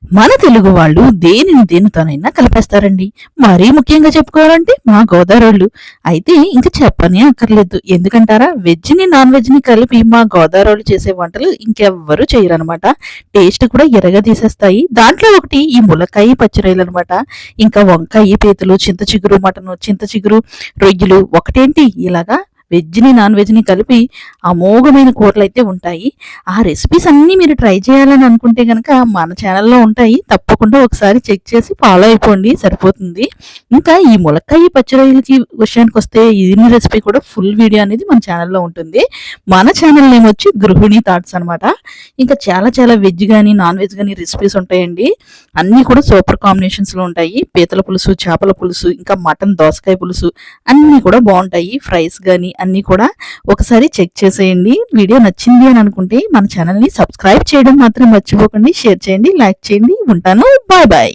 మన తెలుగు వాళ్ళు దేనిని దేనితోనైనా కలిపేస్తారండి. మరీ ముఖ్యంగా చెప్పుకోవాలంటే మా గోదావరోళ్ళు. అయితే ఇంక చెప్పనే అక్కర్లేదు. ఎందుకంటారా, వెజ్‌ని, నాన్ వెజ్‌ని కలిపి మా గోదావరోళ్ళు చేసే వంటలు ఇంకెవ్వరు చేయరనమాట. టేస్ట్ కూడా ఎర్రగా తీసేస్తాయి. దాంట్లో ఒకటి ఈ ములక్కాయ పచ్చిరొయ్యలనమాట. ఇంకా వంకాయ పీతలు, చింత చిగురు మటను, చింత చిగురు రొయ్యలు ఒకటేంటి ఇలాగా వెజ్‌ని, నాన్ వెజ్‌ని కలిపి అమోఘమైన కూరలైతే ఉంటాయి. ఆ రెసిపీస్ అన్నీ మీరు ట్రై చేయాలని అనుకుంటే గనక మన ఛానల్‌లో ఉంటాయి. తప్పకుండా ఒకసారి చెక్ చేసి ఫాలో అయిపోండి సరిపోతుంది. ఇంకా ఈ ములక్కాయ పచ్చి రొయ్యలకి విషయానికొస్తే దీని రెసిపీ కూడా ఫుల్ వీడియో అనేది మన ఛానల్‌లో ఉంటుంది. మన ఛానల్ నేమ్ వచ్చి గృహిణి థాట్స్ అనమాట. ఇంకా చాలా చాలా వెజ్ గాని, నాన్ వెజ్ గాని రెసిపీస్ ఉంటాయండి. అన్నీ కూడా సూపర్ కాంబినేషన్స్‌లో ఉంటాయి. పీతల పులుసు, చేపల పులుసు, ఇంకా మటన్ దోసకాయ పులుసు అన్నీ కూడా బావుంటాయి. ఫ్రైస్ గాని అన్నీ కూడా ఒకసారి చెక్ చేసేయండి. వీడియో నచ్చింది అని అనుకుంటే మన ఛానల్‌ని సబ్స్క్రైబ్ చేయడం మాత్రం మర్చిపోకండి. షేర్ చేయండి, లైక్ చేయండి. ఉంటాను. Bye bye.